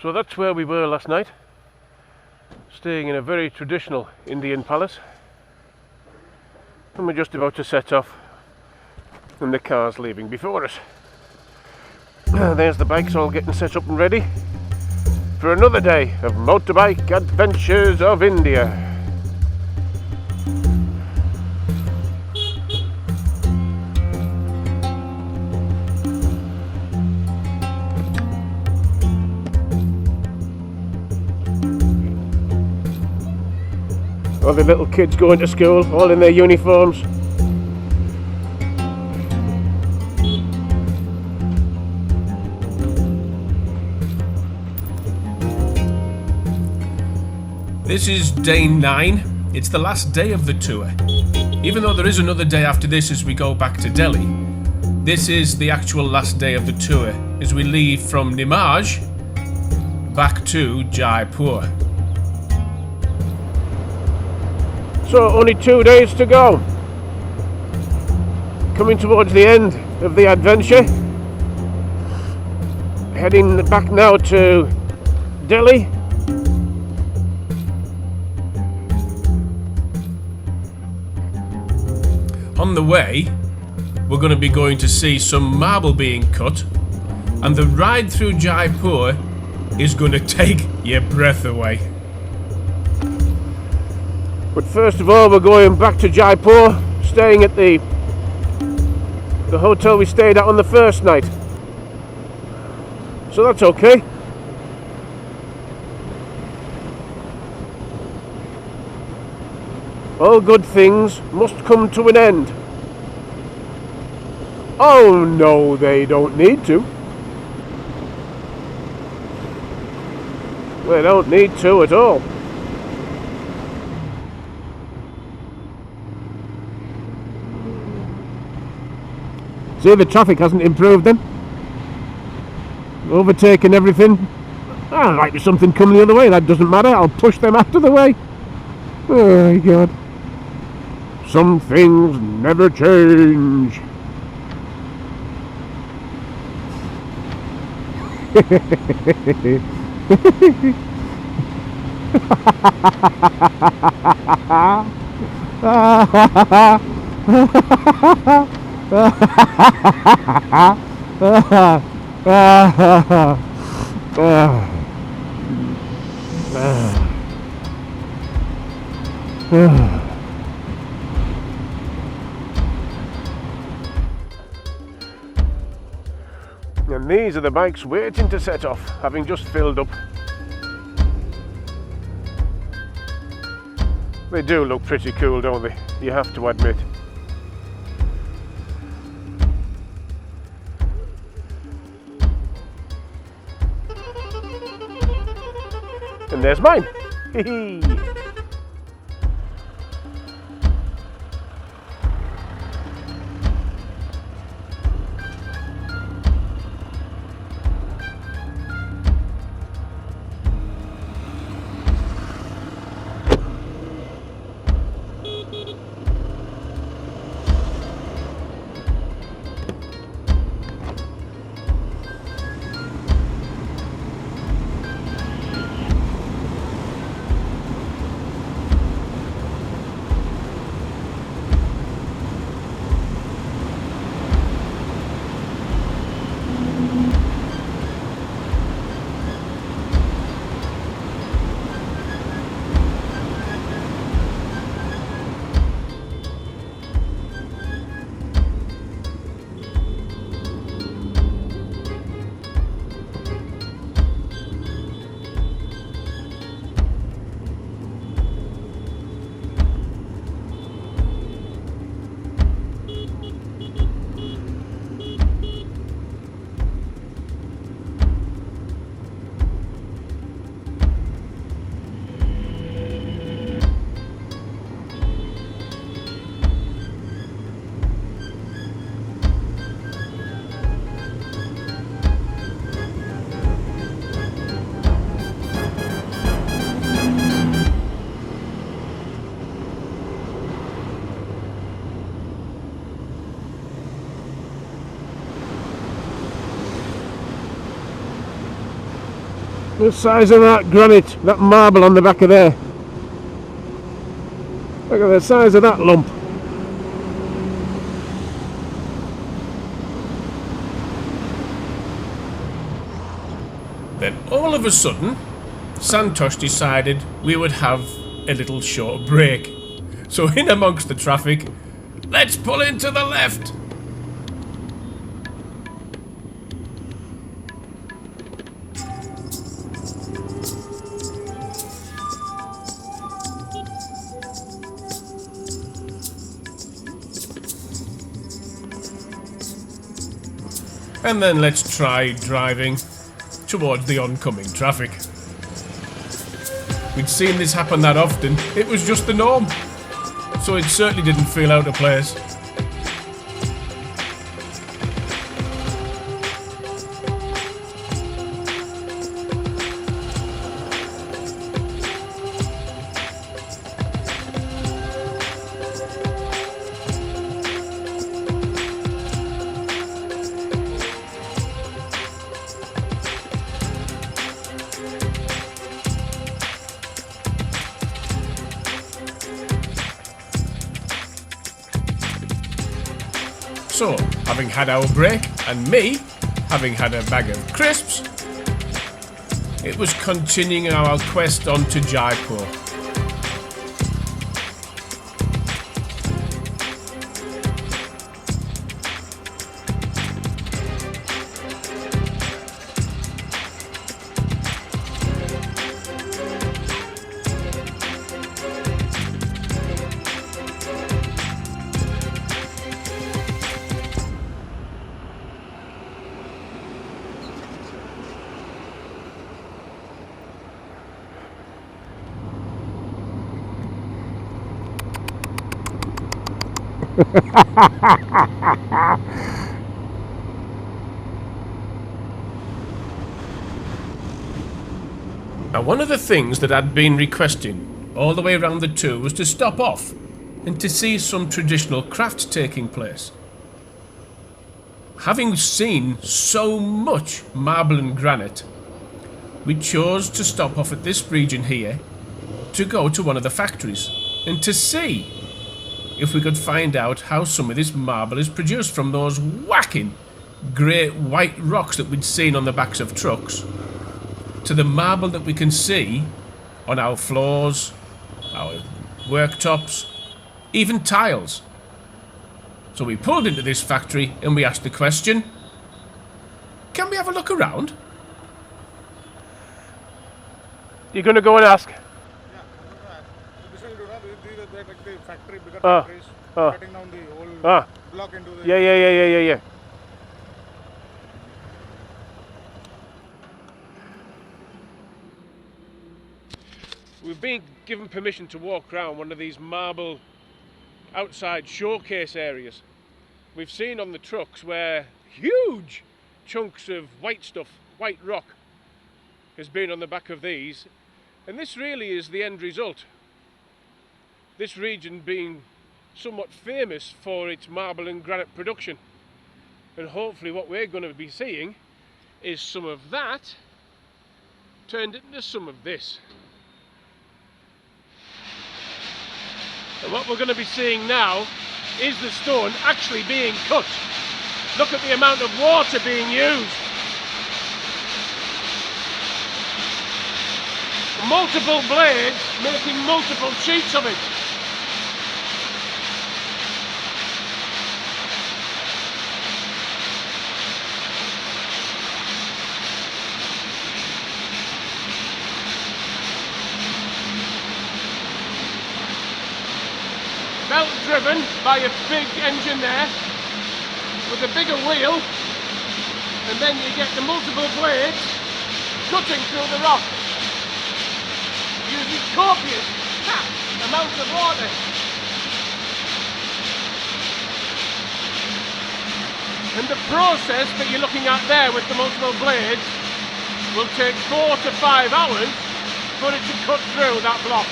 So that's where we were last night, staying in a very traditional Indian palace, and we're just about to set off and the car's leaving before us. There's the bikes all getting set up and ready for another day of motorbike adventures of India. All the little kids going to school, all in their uniforms. This is day 9. It's the last day of the tour. Even though there is another day after this as we go back to Delhi, this is the actual last day of the tour as we leave from Nimaj back to Jaipur. So only 2 days to go. Coming towards the end of the adventure. Heading back now to Delhi. On the way, we're going to be going to see some marble being cut, and the ride through Jaipur is going to take your breath away. But first of all, we're going back to Jaipur, staying at the hotel we stayed at on the first night. So that's okay. All good things must come to an end. Oh no, they don't need to. They don't need to at all. See, the traffic hasn't improved then. Overtaking everything. Ah, there might be something coming the other way, that doesn't matter, I'll push them out of the way. Oh my god. Some things never change. And these are the bikes waiting to set off, having just filled up. They do look pretty cool, don't they? You have to admit. And there's mine. Hee hee. the size of that granite, that marble on the back of there. Look at the size of that lump. Then all of a sudden, Santosh decided we would have a little short break. So in amongst the traffic, let's pull into the left. And then let's try driving towards the oncoming traffic. We'd seen this happen that often, it was just the norm. So it certainly didn't feel out of place. So, having had our break, and me having had a bag of crisps, it was continuing our quest on to Jaipur. Now, one of the things that I'd been requesting all the way around the tour was to stop off and to see some traditional crafts taking place. Having seen so much marble and granite, we chose to stop off at this region here to go to one of the factories and to see if we could find out how some of this marble is produced from those whacking great white rocks that we'd seen on the backs of trucks to the marble that we can see on our floors, our worktops, even tiles. So we pulled into this factory and we asked the question, can we have a look around? You're going to go and ask? Factory, bigger factories, cutting down the whole block into the... Yeah. We've been given permission to walk around one of these marble outside showcase areas. We've seen on the trucks where huge chunks of white stuff, white rock, has been on the back of these, and this really is the end result. This region being somewhat famous for its marble and granite production, and hopefully what we're going to be seeing is some of that turned into some of this. And what we're going to be seeing now is the stone actually being cut. Look at the amount of water being used. Multiple blades making multiple sheets of it. Belt driven by a big engine there with a bigger wheel, and then you get the multiple blades cutting through the rock using copious amounts of water. And the process that you're looking at there with the multiple blades will take 4 to 5 hours for it to cut through that block.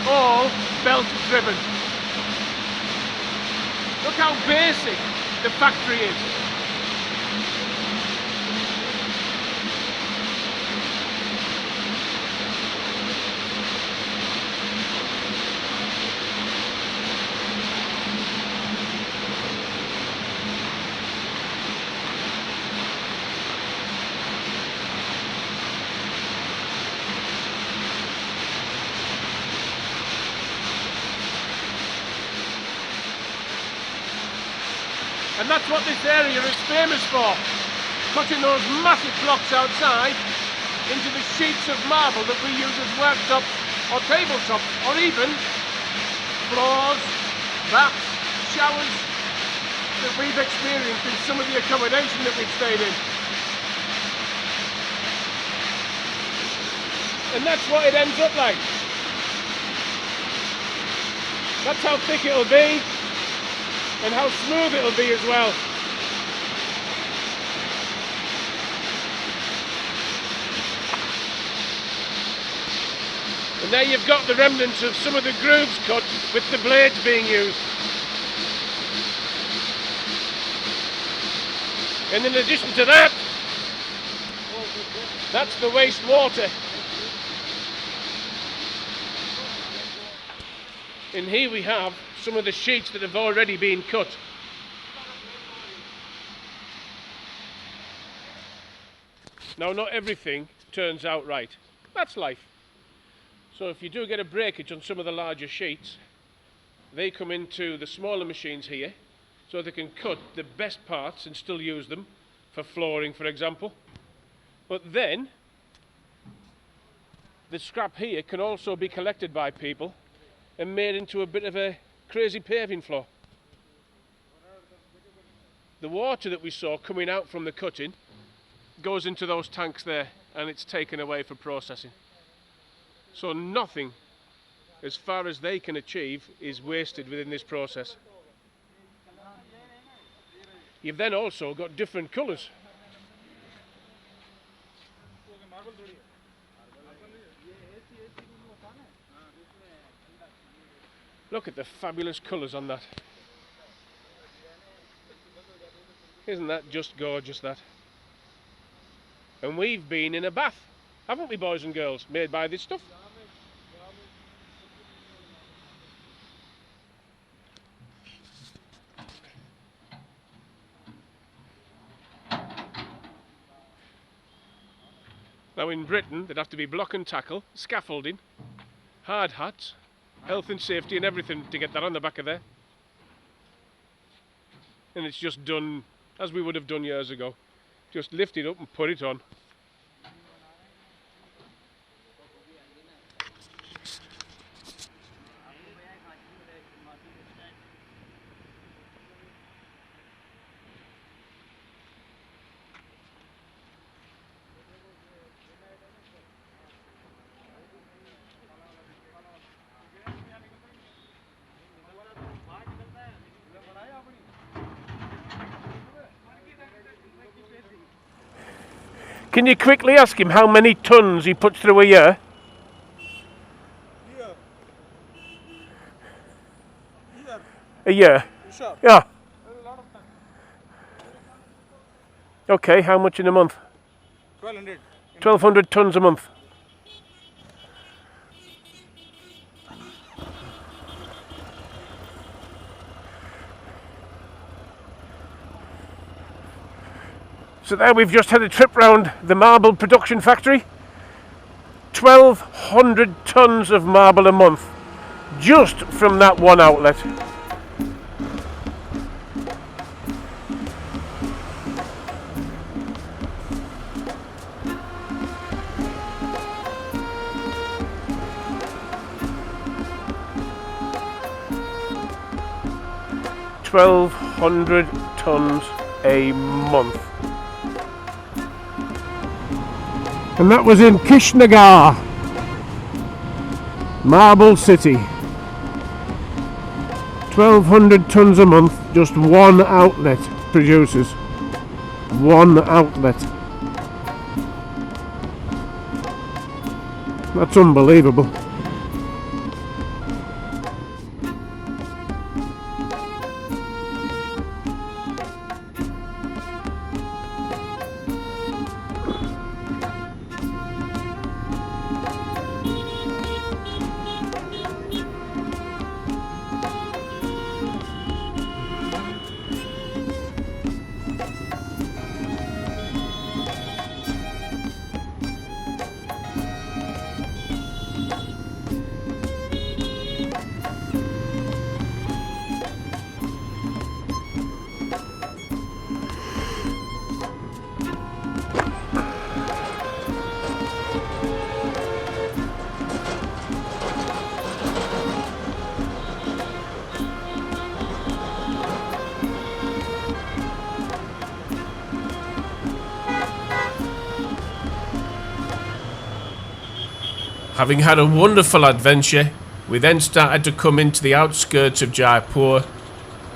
All belt driven. Look Look how basic the factory is. And that's what this area is famous for. Cutting those massive blocks outside into the sheets of marble that we use as worktop or tabletop, or even floors, baths, showers that we've experienced in some of the accommodation that we've stayed in. And that's what it ends up like. That's how thick it'll be. And how smooth it'll be as well. And there you've got the remnants of some of the grooves cut with the blades being used. And in addition to that, that's the waste water. And here we have some of the sheets that have already been cut. Now, not everything turns out right. That's life. So if you do get a breakage on some of the larger sheets, they come into the smaller machines here, so they can cut the best parts and still use them for flooring, for example. But then the scrap here can also be collected by people and made into a bit of a crazy paving floor. The water that we saw coming out from the cutting goes into those tanks there, and it's taken away for processing. So nothing, as far as they can achieve, is wasted within this process. You've then also got different colours. Look at the fabulous colours on that. Isn't that just gorgeous, that? And we've been in a bath, haven't we, boys and girls, made by this stuff? Now in Britain, there'd have to be block and tackle, scaffolding, hard hats, health and safety and everything to get that on the back of there. And it's just done as we would have done years ago. Just lift it up and put it on. Can you quickly ask him how many tons he puts through a year? A year? Sure. Yeah. A lot of time. Okay, how much in a month? 1200. 1,200 tons a month. So there we've just had a trip round the marble production factory. 1,200 tons of marble a month, just from that one outlet. $1,200 tons a month. And that was in Kishnagar, Marble City. 1,200 tons a month, just one outlet produces. One outlet. That's unbelievable. Having had a wonderful adventure, we then started to come into the outskirts of Jaipur,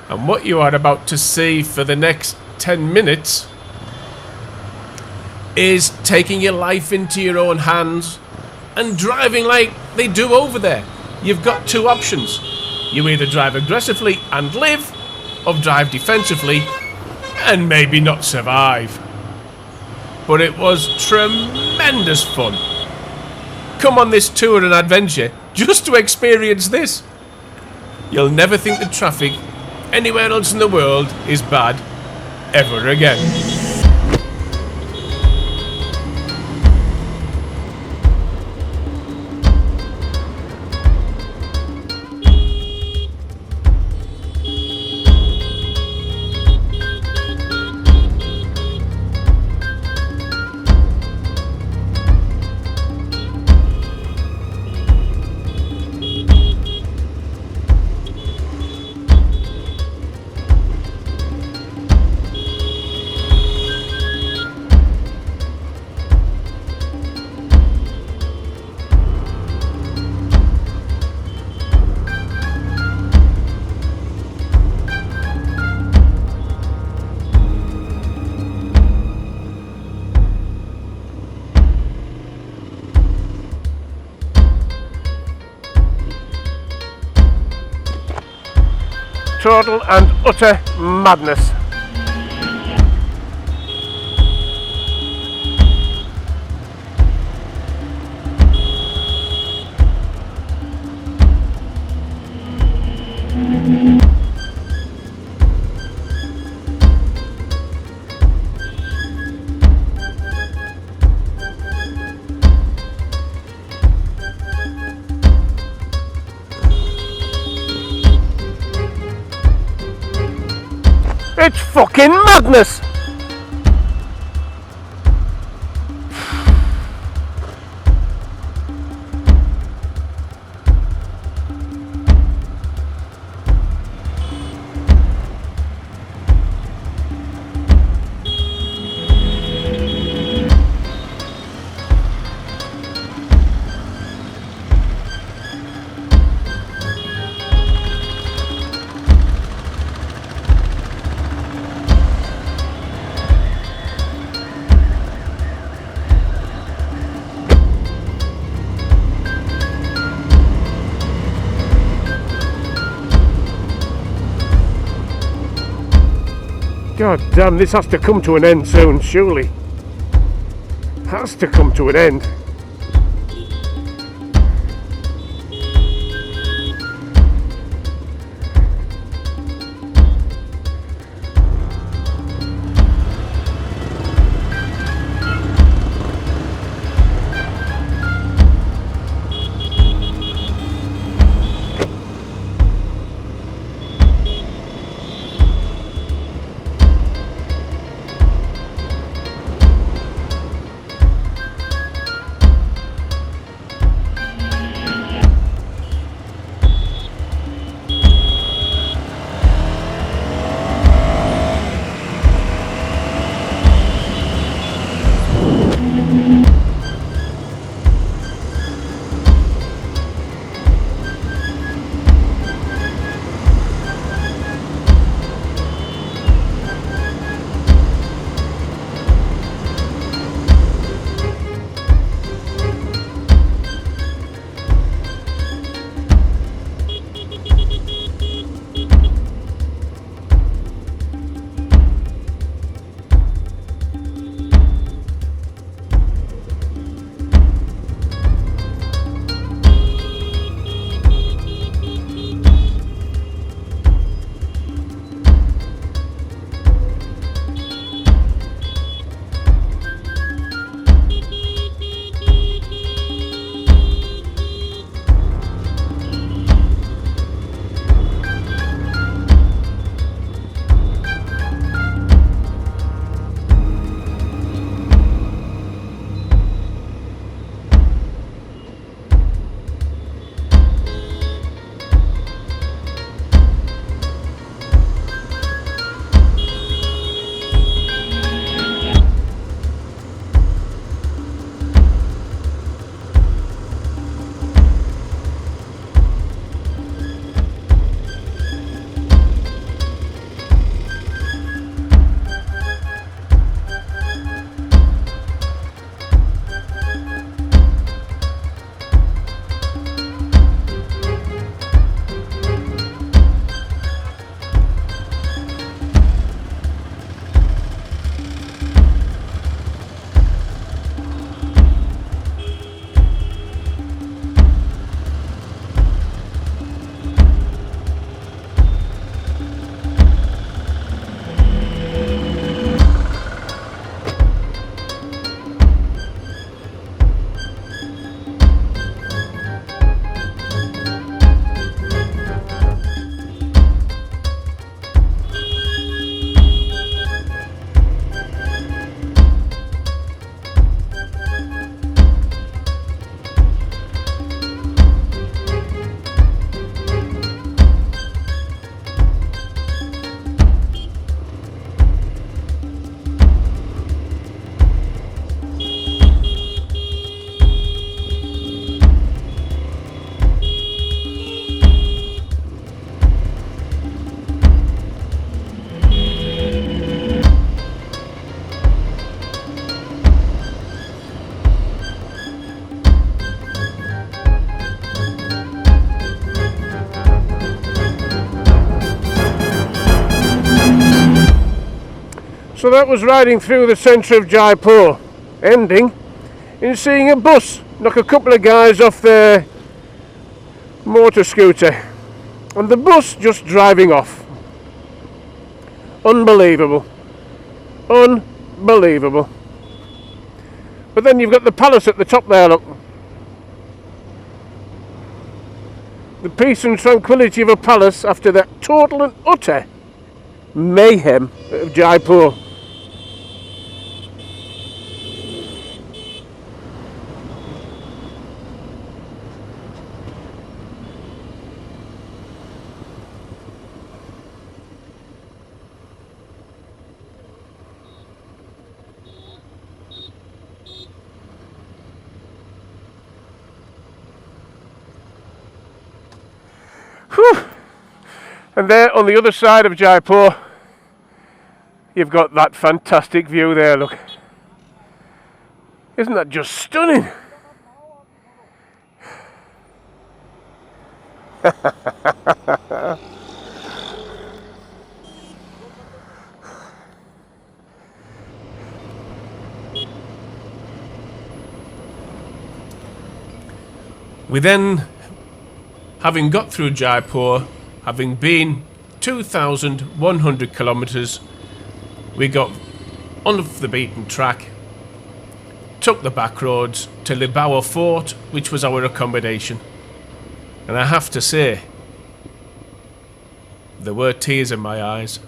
and what you are about to see for the next 10 minutes is taking your life into your own hands and driving like they do over there. You've got two options. You either drive aggressively and live, or drive defensively and maybe not survive. But it was tremendous fun. Come on this tour and adventure just to experience this. You'll never think the traffic anywhere else in the world is bad ever again. Total and utter madness. It's fucking madness! God damn, this has to come to an end soon, surely. Has to come to an end. So that was riding through the centre of Jaipur, ending in seeing a bus knock a couple of guys off their motor scooter, and the bus just driving off. Unbelievable. Unbelievable. But then you've got the palace at the top there, look. The peace and tranquility of a palace after that total and utter mayhem of Jaipur. Whew. And there on the other side of Jaipur, you've got that fantastic view there, look. Isn't that just stunning? We then, having got through Jaipur, having been 2,100 kilometres, we got off the beaten track, took the back roads to Libawa Fort, which was our accommodation. And I have to say, there were tears in my eyes.